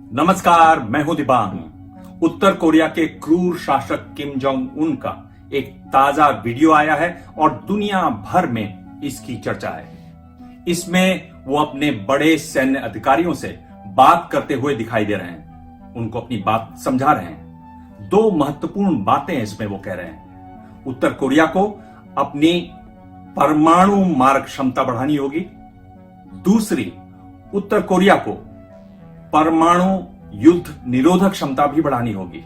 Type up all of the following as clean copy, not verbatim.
नमस्कार, मैं हूं दिबांग। उत्तर कोरिया के क्रूर शासक किम जोंग उन का एक ताजा वीडियो आया है और दुनिया भर में इसकी चर्चा है। इसमें वो अपने बड़े सैन्य अधिकारियों से बात करते हुए दिखाई दे रहे हैं, उनको अपनी बात समझा रहे हैं। दो महत्वपूर्ण बातें इसमें वो कह रहे हैं। उत्तर कोरिया को अपनी परमाणु मारक क्षमता बढ़ानी होगी। दूसरी, उत्तर कोरिया को परमाणु युद्ध निरोधक क्षमता भी बढ़ानी होगी।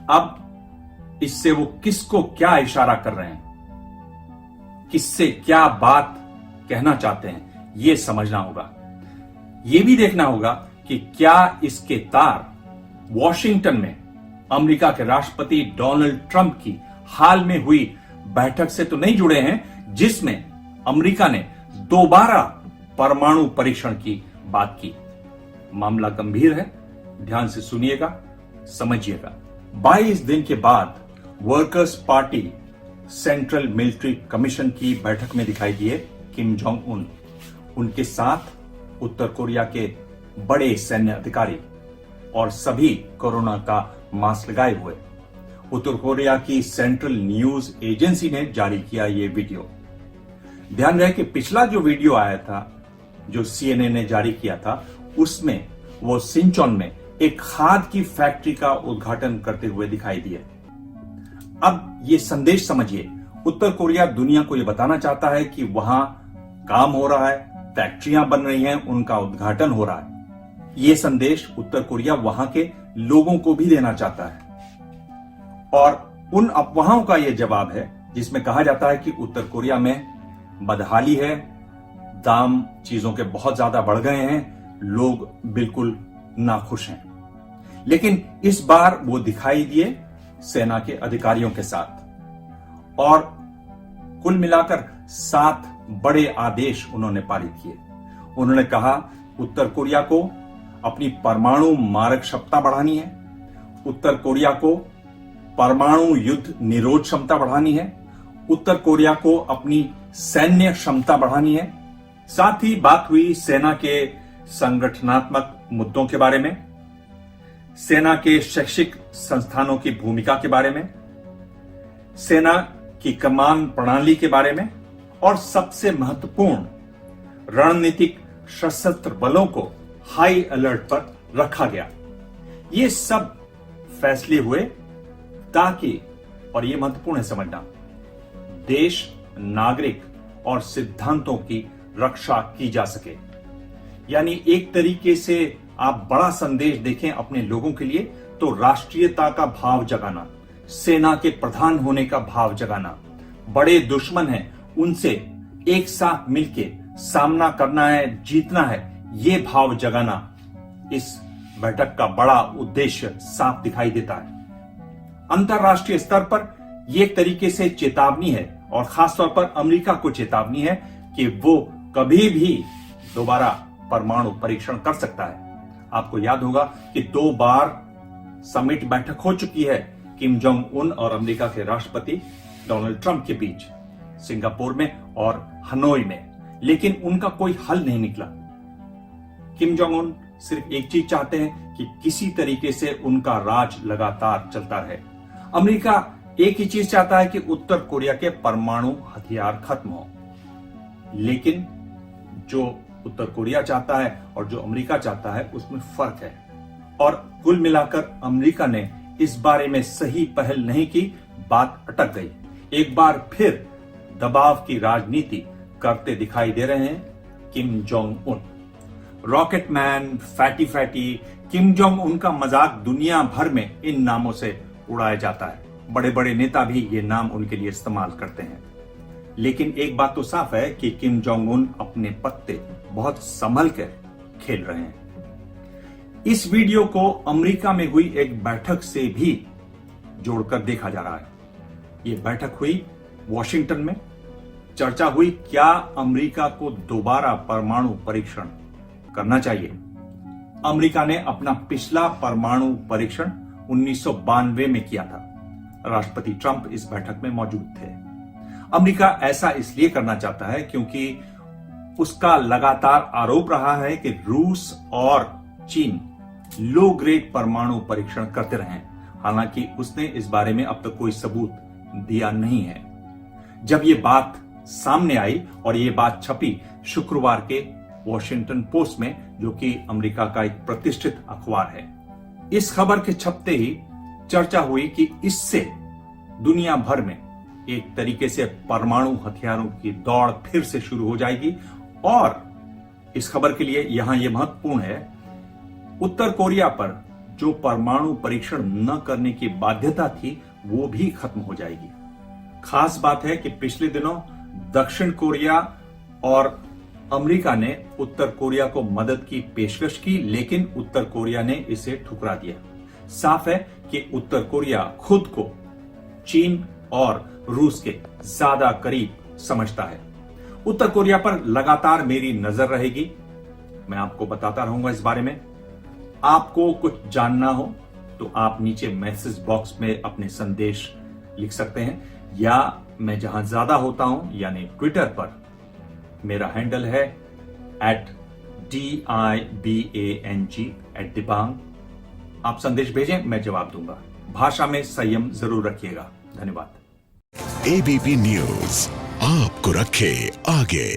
अब इससे वो किसको क्या इशारा कर रहे हैं, किससे क्या बात कहना चाहते हैं, यह समझना होगा। यह भी देखना होगा कि क्या इसके तार वॉशिंगटन में अमेरिका के राष्ट्रपति डोनाल्ड ट्रंप की हाल में हुई बैठक से तो नहीं जुड़े हैं, जिसमें अमेरिका ने दोबारा परमाणु परीक्षण की बात की। मामला गंभीर है, ध्यान से सुनिएगा, समझिएगा। 22 दिन के बाद workers party central military commission की बैठक में दिखाई दिए किम जोंग उन। उनके साथ उत्तर कोरिया के बड़े सैन्य अधिकारी और सभी कोरोना का मास्क लगाए हुए। उत्तर कोरिया की सेंट्रल न्यूज एजेंसी ने जारी किया ये वीडियो। ध्यान रहे कि पिछला जो वीडियो आया था, जो सीएनए ने जारी किया था, उसमें वो सिंचोन में एक खाद की फैक्ट्री का उद्घाटन करते हुए दिखाई दिए। अब ये संदेश समझिए, उत्तर कोरिया दुनिया को ये बताना चाहता है कि वहां काम हो रहा है, फैक्ट्रियां बन रही हैं, उनका उद्घाटन हो रहा है। ये संदेश उत्तर कोरिया वहां के लोगों को भी देना चाहता है। और उन अफवाहों का यह जवाब है जिसमें कहा जाता है कि उत्तर कोरिया में बदहाली है, दाम चीजों के बहुत ज्यादा बढ़ गए हैं, लोग बिल्कुल नाखुश हैं। लेकिन इस बार वो दिखाई दिए सेना के अधिकारियों के साथ और कुल मिलाकर 7 बड़े आदेश उन्होंने पारित किए। उन्होंने कहा उत्तर कोरिया को अपनी परमाणु मारक क्षमता बढ़ानी है, उत्तर कोरिया को परमाणु युद्ध निरोध क्षमता बढ़ानी है, उत्तर कोरिया को अपनी सैन्य क्षमता बढ़ानी है। साथ ही बात हुई सेना के संगठनात्मक मुद्दों के बारे में, सेना के शैक्षिक संस्थानों की भूमिका के बारे में, सेना की कमान प्रणाली के बारे में और सबसे महत्वपूर्ण रणनीतिक सशस्त्र बलों को हाई अलर्ट पर रखा गया। ये सब फैसले हुए ताकि, और ये महत्वपूर्ण है समझना, देश, नागरिक और सिद्धांतों की रक्षा की जा सके। यानी एक तरीके से आप बड़ा संदेश देखें अपने लोगों के लिए तो राष्ट्रीयता का भाव जगाना, सेना के प्रधान होने का भाव जगाना, बड़े दुश्मन हैं उनसे एक साथ मिलके सामना करना है, जीतना है, ये भाव जगाना इस बैठक का बड़ा उद्देश्य साफ दिखाई देता है। अंतरराष्ट्रीय स्तर पर यह एक तरीके से चेतावनी है और खासतौर पर अमेरिका को चेतावनी है कि वो कभी भी दोबारा परमाणु परीक्षण कर सकता है। आपको याद होगा कि 2 बार समिट बैठक हो चुकी है किम जोंग उन और अमेरिका के राष्ट्रपति डोनाल्ड ट्रंप के बीच, सिंगापुर में और हनोई में, लेकिन उनका कोई हल नहीं निकला। किम जोंग उन सिर्फ एक चीज चाहते हैं कि किसी तरीके से उनका राज लगातार चलता रहे। अमेरिका एक ही चीज चाहता है कि उत्तर कोरिया के परमाणु हथियार खत्म हो। लेकिन जो उत्तर कोरिया चाहता है और जो अमेरिका चाहता है उसमें फर्क है। और कुल मिलाकर अमेरिका ने इस बारे में सही पहल नहीं की, बात अटक गई। एक बार फिर दबाव की राजनीति करते दिखाई दे रहे हैं Kim Jong Un. Rocket man, fatty fatty, Kim Jong Un का मजाक दुनिया भर में इन नामों से उड़ाया जाता है। बड़े बड़े नेता भी ये नाम उनके लिए इस्तेमाल करते हैं। लेकिन एक बात तो साफ है कि किम जोंग उन अपने पत्ते बहुत संभल कर खेल रहे हैं। इस वीडियो को अमेरिका में हुई एक बैठक से भी जोड़कर देखा जा रहा है। यह बैठक हुई वॉशिंगटन में, चर्चा हुई क्या अमेरिका को दोबारा परमाणु परीक्षण करना चाहिए। अमेरिका ने अपना पिछला परमाणु परीक्षण 1992 में किया था। राष्ट्रपति ट्रंप इस बैठक में मौजूद थे। अमेरिका ऐसा इसलिए करना चाहता है क्योंकि उसका लगातार आरोप रहा है कि रूस और चीन लो ग्रेड परमाणु परीक्षण करते रहे, हालांकि उसने इस बारे में अब तक कोई सबूत दिया नहीं है। जब ये बात सामने आई और ये बात छपी शुक्रवार के वॉशिंगटन पोस्ट में, जो कि अमेरिका का एक प्रतिष्ठित अखबार है, इस खबर के छपते ही चर्चा हुई कि इससे दुनिया भर में एक तरीके से परमाणु हथियारों की दौड़ फिर से शुरू हो जाएगी। और इस खबर के लिए यहां यह महत्वपूर्ण है, उत्तर कोरिया पर जो परमाणु परीक्षण न करने की बाध्यता थी वो भी खत्म हो जाएगी। खास बात है कि पिछले दिनों दक्षिण कोरिया और अमेरिका ने उत्तर कोरिया को मदद की पेशकश की, लेकिन उत्तर कोरिया ने इसे ठुकरा दिया। साफ है कि उत्तर कोरिया खुद को चीन और रूस के ज्यादा करीब समझता है। उत्तर कोरिया पर लगातार मेरी नजर रहेगी, मैं आपको बताता रहूंगा इस बारे में। आपको कुछ जानना हो तो आप नीचे मैसेज बॉक्स में अपने संदेश लिख सकते हैं, या मैं जहां ज्यादा होता हूं यानी ट्विटर पर, मेरा हैंडल है @DIBANG आप संदेश भेजें, मैं जवाब दूंगा। भाषा में संयम जरूर रखिएगा। धन्यवाद। एबीपी न्यूज आपको रखे आगे।